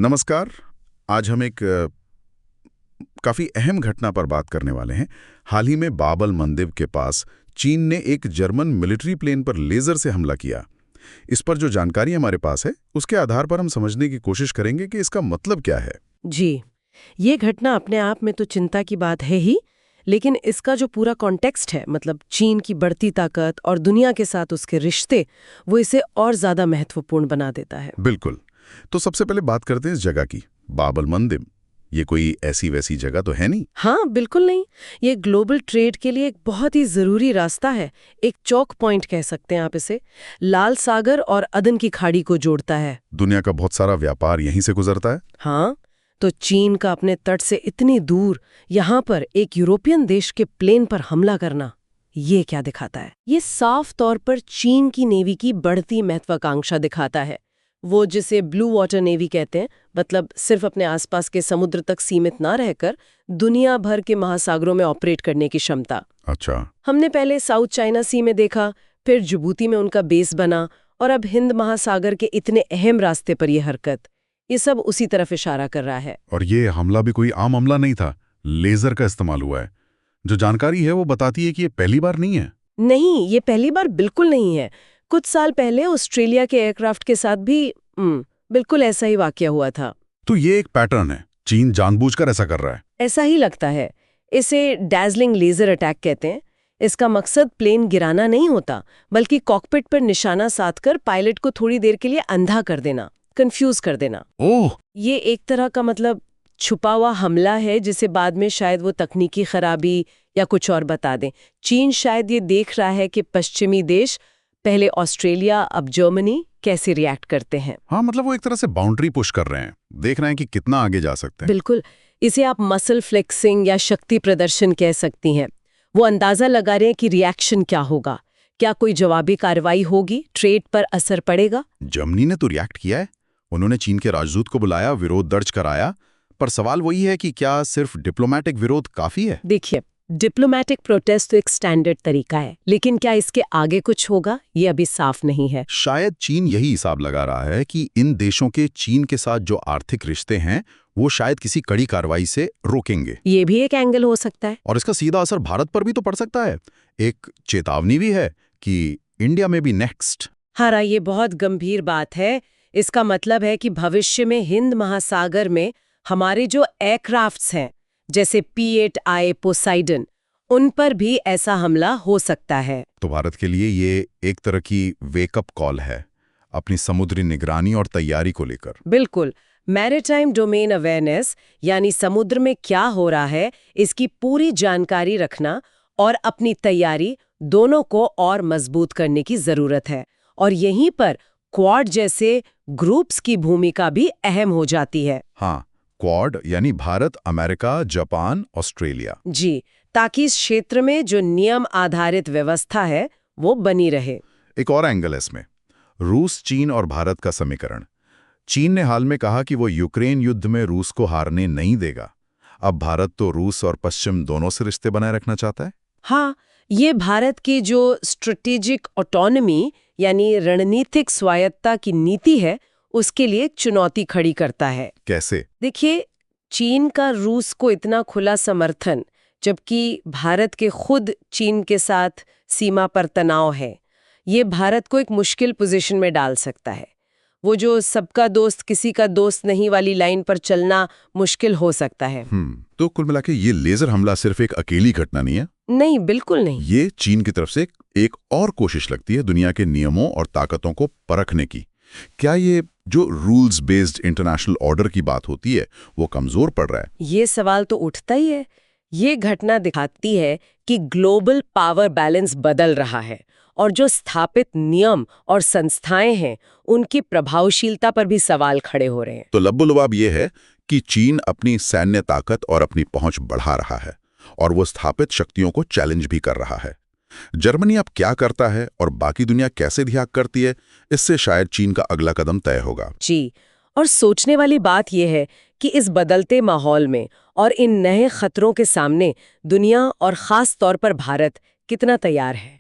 नमस्कार। आज हम एक काफ़ी अहम घटना पर बात करने वाले हैं। हाल ही में बाबल मंदिर के पास चीन ने एक जर्मन मिलिट्री प्लेन पर लेज़र से हमला किया। इस पर जो जानकारी हमारे पास है उसके आधार पर हम समझने की कोशिश करेंगे कि इसका मतलब क्या है। जी, ये घटना अपने आप में तो चिंता की बात है ही, लेकिन इसका जो पूरा कॉन्टेक्स्ट है, मतलब चीन की बढ़ती ताकत और दुनिया के साथ उसके रिश्ते, वो इसे और ज्यादा महत्वपूर्ण बना देता है। बिल्कुल। तो सबसे पहले बात करते हैं इस जगह की, बाबल मंदिर। ये कोई ऐसी वैसी जगह तो है नहीं। हाँ, बिल्कुल नहीं। ये ग्लोबल ट्रेड के लिए एक बहुत ही जरूरी रास्ता है। एक चौक पॉइंट कह सकते हैं आप इसे। लाल सागर और अदन की खाड़ी को जोड़ता है। दुनिया का बहुत सारा व्यापार यहीं से गुजरता है। हाँ, तो चीन का अपने तट से इतनी दूर यहाँ पर एक यूरोपियन देश के प्लेन पर हमला करना, ये क्या दिखाता है? ये साफ तौर पर चीन की नेवी की बढ़ती महत्वाकांक्षा दिखाता है। वो जिसे ब्लू वाटर नेवी कहते हैं, मतलब सिर्फ अपने आसपास के समुद्र तक सीमित ना रहकर दुनिया भर के महासागरों में ऑपरेट करने की क्षमता। अच्छा। हमने पहले साउथ चाइना सी में देखा, फिर जिबूती में उनका बेस बना, और अब हिंद महासागर के इतने अहम रास्ते पर यह हरकत। ये सब उसी तरफ इशारा कर रहा है। और ये हमला भी कोई आम हमला नहीं था, लेजर का इस्तेमाल हुआ है। जो जानकारी है वो बताती है कि ये पहली बार नहीं है। नहीं, ये पहली बार बिल्कुल नहीं है। कुछ साल पहले ऑस्ट्रेलिया के एयरक्राफ्ट के साथ भी बिल्कुल ऐसा ही वाकया हुआ था। तो ये एक पैटर्न है, चीन जानबूझकर ऐसा कर रहा है। ऐसा ही लगता है। इसे डैज़लिंग लेजर अटैक कहते हैं। इसका मकसद प्लेन गिराना नहीं होता, बल्कि कॉकपिट पर निशाना साधकर पायलट को थोड़ी देर के लिए अंधा कर देना, कंफ्यूज कर देना। ओह! ये एक तरह का मतलब छुपा हुआ हमला है, जिसे बाद में शायद वो तकनीकी खराबी या कुछ और बता दें। चीन शायद ये देख रहा है कि पश्चिमी देश, पहले ऑस्ट्रेलिया अब जर्मनी, कैसे रिएक्ट करते हैं। हाँ, मतलब वो एक तरह से बाउंड्री पुश कर रहे हैं, देख रहे हैं कि कितना आगे जा सकते हैं। बिल्कुल, इसे आप मसल फ्लेक्सिंग या शक्ति प्रदर्शन कह सकती हैं। वो अंदाजा लगा रहे हैं कि रिएक्शन क्या होगा। क्या कोई जवाबी कार्रवाई होगी, ट्रेड पर असर पड़ेगा? जर्मनी ने तो रिएक्ट किया है। उन्होंने चीन के राजदूत को बुलाया, विरोध दर्ज कराया। पर सवाल वही है कि क्या सिर्फ डिप्लोमैटिक विरोध काफी है? देखिए, डिप्लोमैटिक प्रोटेस्ट तो एक स्टैंडर्ड तरीका है, लेकिन क्या इसके आगे कुछ होगा, ये अभी साफ नहीं है। शायद चीन यही हिसाब लगा रहा है कि इन देशों के चीन के साथ जो आर्थिक रिश्ते हैं वो शायद किसी कड़ी कार्रवाई से रोकेंगे। ये भी एक एंगल हो सकता है। और इसका सीधा असर भारत पर भी तो पड़ सकता है। एक चेतावनी भी है कि इंडिया में भी नेक्स्ट। हाँ, ये बहुत गंभीर बात है। इसका मतलब है कि भविष्य में हिंद महासागर में हमारे जो एयरक्राफ्ट्स हैं, जैसे P-8I पोसाइडन, उन पर भी ऐसा हमला हो सकता है। तो भारत के लिए ये एक तरह की वेकअप कॉल है, अपनी समुद्री निगरानी और तैयारी को लेकर। बिल्कुल, मैरीटाइम डोमेन अवेयरनेस, यानी समुद्र में क्या हो रहा है इसकी पूरी जानकारी रखना और अपनी तैयारी, दोनों को और मजबूत करने की जरूरत है। और यहीं पर क्वाड जैसे ग्रुप्स की भूमिका भी अहम हो जाती है। हाँ, क्वाड यानी भारत, अमेरिका, जापान, ऑस्ट्रेलिया। जी, ताकि इस क्षेत्र में जो नियम आधारित व्यवस्था है वो बनी रहे। एक और एंगल है इसमें, रूस, चीन और भारत का समीकरण। चीन ने हाल में कहा कि वो यूक्रेन युद्ध में रूस को हारने नहीं देगा। अब भारत तो रूस और पश्चिम दोनों से रिश्ते बनाए रखना चाहता है। हाँ, ये भारत की जो स्ट्रेटेजिक ऑटोनॉमी यानी रणनीतिक स्वायत्ता की नीति है, उसके लिए एक चुनौती खड़ी करता है। कैसे? देखिए, चीन का रूस को इतना खुला समर्थन, जबकि भारत के खुद चीन के साथ सीमा पर तनाव है, ये भारत को एक मुश्किल पोजीशन में डाल सकता है। वो जो सबका दोस्त किसी का दोस्त नहीं वाली लाइन पर चलना मुश्किल हो सकता है। तो कुल मिलाके ये लेजर हमला सिर्फ एक अकेली घटना नहीं है। नहीं, बिल्कुल नहीं। ये चीन की तरफ से एक और कोशिश लगती है दुनिया के नियमों और ताकतों को परखने की। क्या ये जो रूल्स बेस्ड इंटरनेशनल ऑर्डर की बात होती है वो कमजोर पड़ रहा है? ये सवाल तो उठता ही है। ये घटना दिखाती है कि ग्लोबल पावर बैलेंस बदल रहा है और जो स्थापित नियम और संस्थाएं हैं उनकी प्रभावशीलता पर भी सवाल खड़े हो रहे हैं। तो लब्बो-लुबाब ये है कि चीन अपनी सैन्य ताकत और अपनी पहुंच बढ़ा रहा है और वो स्थापित शक्तियों को चैलेंज भी कर रहा है। जर्मनी अब क्या करता है और बाकी दुनिया कैसे रिएक्ट करती है, इससे शायद चीन का अगला कदम तय होगा। जी, और सोचने वाली बात यह है कि इस बदलते माहौल में और इन नए खतरों के सामने दुनिया और खास तौर पर भारत कितना तैयार है।